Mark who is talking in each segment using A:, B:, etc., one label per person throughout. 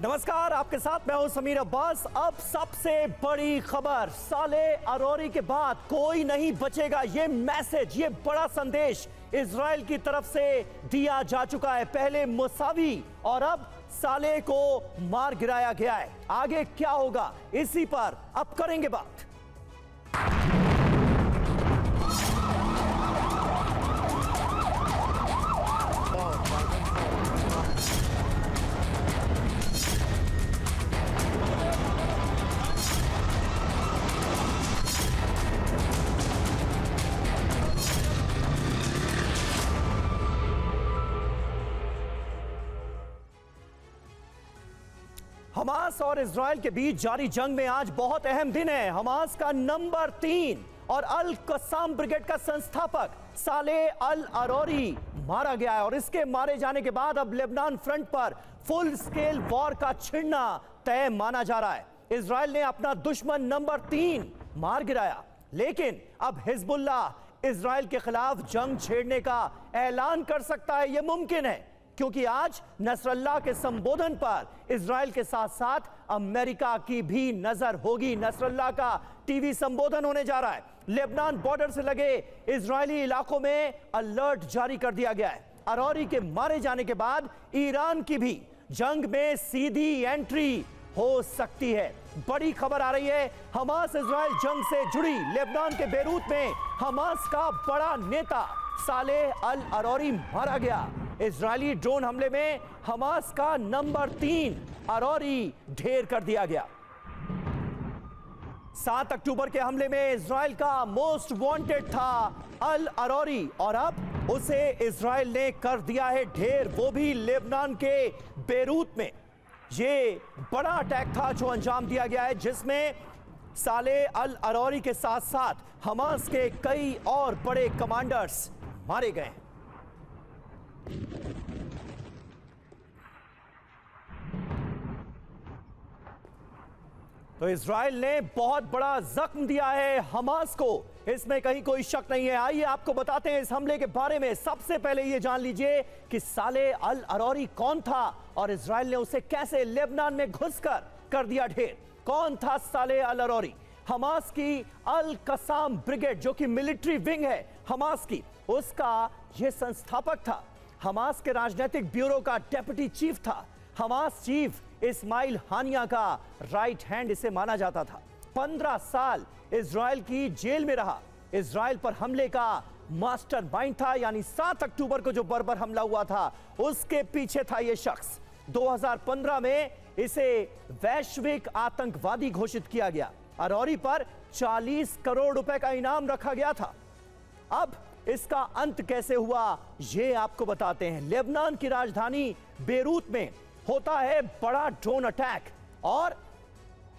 A: नमस्कार, आपके साथ मैं हूं समीर अब्बास। अब सबसे बड़ी खबर, सालेह अरोरी के बाद कोई नहीं बचेगा। ये मैसेज, ये बड़ा संदेश इजराइल की तरफ से दिया जा चुका है। पहले मुसावी और अब सालेह को मार गिराया गया है। आगे क्या होगा, इसी पर अब करेंगे बात। हमास और इजराइल के बीच जारी जंग में आज बहुत अहम दिन है। हमास का नंबर 3 और अल कसाम ब्रिगेड का संस्थापक सालेह अल अरोरी मारा गया है और इसके मारे जाने के बाद अब लेबनान फ्रंट पर फुल स्केल वॉर का छिड़ना तय माना जा रहा है। इजराइल ने अपना दुश्मन नंबर 3 मार गिराया, लेकिन अब हिजबुल्लाह इजराइल के खिलाफ जंग छेड़ने का ऐलान कर सकता है। यह मुमकिन है क्योंकि आज नसरल्लाह के संबोधन पर इजराइल के साथ साथ अमेरिका की भी नजर होगी। नसरल्लाह का टीवी संबोधन होने जा रहा है। लेबनान बॉर्डर से लगे इजरायली इलाकों में अलर्ट जारी कर दिया गया है। अरोरी के मारे जाने के बाद ईरान की भी जंग में सीधी एंट्री हो सकती है। बड़ी खबर आ रही है, हमास इजराइल जंग से जुड़ी। लेबनान के बेरूत में हमास का बड़ा नेता सालेह अल अरोरी मारा गया। इजरायली ड्रोन हमले में हमास का नंबर 3 अरोरी ढेर कर दिया गया। 7 अक्टूबर के हमले में इजराइल का मोस्ट वांटेड था अल अरोरी और अब उसे इजराइल ने कर दिया है ढेर, वो भी लेबनान के बेरूत में। ये बड़ा अटैक था जो अंजाम दिया गया है, जिसमें सालेह अल अरोरी के साथ साथ हमास के कई और बड़े कमांडर्स मारे गए। तो इजराइल ने बहुत बड़ा जख्म दिया है हमास को, इसमें कहीं कोई शक नहीं है। आइए आपको बताते हैं इस हमले के बारे में। सबसे पहले ये जान लीजिए कि सालेह अल अरोरी कौन था और इजराइल ने उसे कैसे लेबनान में घुसकर कर दिया ढेर। कौन था सालेह अल अरोरी? हमास की अल कसाम ब्रिगेड, जो कि मिलिट्री विंग है हमास की, उसका यह संस्थापक था। हमास के राजनीतिक ब्यूरो का डेप्यूटी चीफ था। हमास चीफ इस्माइल हानिया का राइट हैंड इसे माना जाता था। 15 साल इजराइल की जेल में रहा। इजराइल पर हमले का मास्टरमाइंड था, यानी 7 अक्टूबर को जो बर्बर हमला हुआ था उसके पीछे था यह शख्स। 2015 में इसे वैश्विक आतंकवादी घोषित किया गया। अरोरी पर 40 करोड़ रुपए का इनाम रखा गया था। अब इसका अंत कैसे हुआ ये आपको बताते हैं। लेबनान की राजधानी बेरूत में होता है बड़ा ड्रोन अटैक और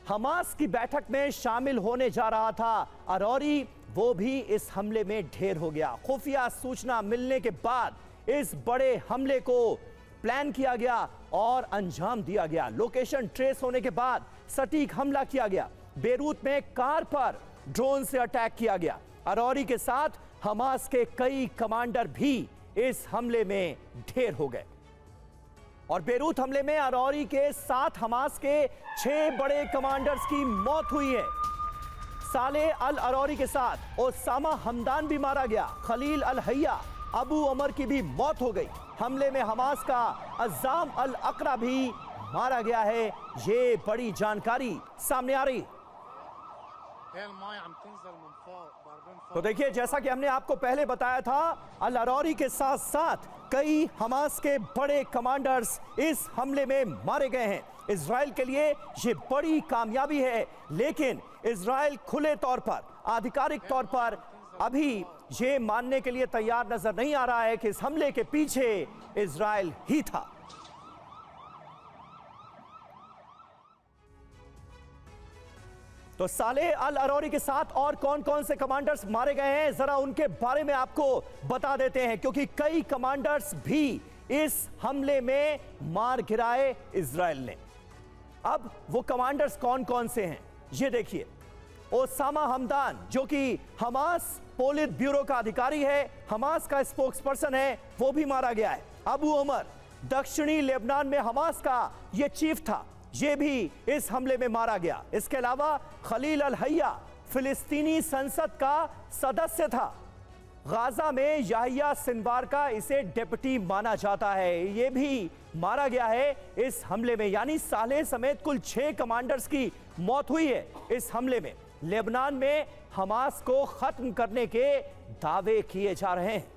A: हमास की बैठक में शामिल होने जा रहा था अरोरी, वो भी इस हमले में ढेर हो गया। खुफिया सूचना मिलने के बाद इस बड़े हमले को प्लान किया गया और अंजाम दिया गया। लोकेशन ट्रेस होने के बाद सटीक हमला किया गया। बेरूत में कार पर ड्रोन से अटैक किया गया। अरोरी के साथ हमास के कई कमांडर भी इस हमले में ढेर हो गए और बेरूत हमले में अरोरी के साथ हमास के 6 बड़े कमांडर्स की मौत हुई है। सालेह अल अरोरी के साथ ओसामा हमदान भी मारा गया। खलील अल हैया, अबू उमर की भी मौत हो गई। हमले में हमास का अज़ाम अल अकरा भी मारा गया है। ये बड़ी जानकारी सामने आ रही। तो देखिए, जैसा कि हमने आपको पहले बताया था, अल अरोरी के साथ साथ कई हमास के बड़े कमांडर्स इस हमले में मारे गए हैं। इजराइल के लिए यह बड़ी कामयाबी है, लेकिन इजराइल खुले तौर पर, आधिकारिक तौर पर अभी ये मानने के लिए तैयार नजर नहीं आ रहा है कि इस हमले के पीछे इजराइल ही था। तो सालेह अल अरोरी के साथ और कौन कौन से कमांडर्स मारे गए हैं, जरा उनके बारे में आपको बता देते हैं, क्योंकि कई कमांडर्स भी इस हमले में मार गिराए इजराइल ने। अब वो कमांडर्स कौन कौन से हैं ये देखिए। ओसामा हमदान, जो कि हमास पोलित ब्यूरो का अधिकारी है, हमास का स्पोक्सपर्सन है, वो भी मारा गया है। अबू उमर दक्षिणी लेबनान में हमास का यह चीफ था। ये भी इस हमले में मारा गया। इसके अलावा खलील अल हय्या फिलिस्तीनी संसद का सदस्य था। गाजा में याहिया सिनवार का इसे डिप्टी माना जाता है, ये भी मारा गया है इस हमले में। यानी सालेह समेत कुल 6 कमांडर्स की मौत हुई है इस हमले में। लेबनान में हमास को खत्म करने के दावे किए जा रहे हैं।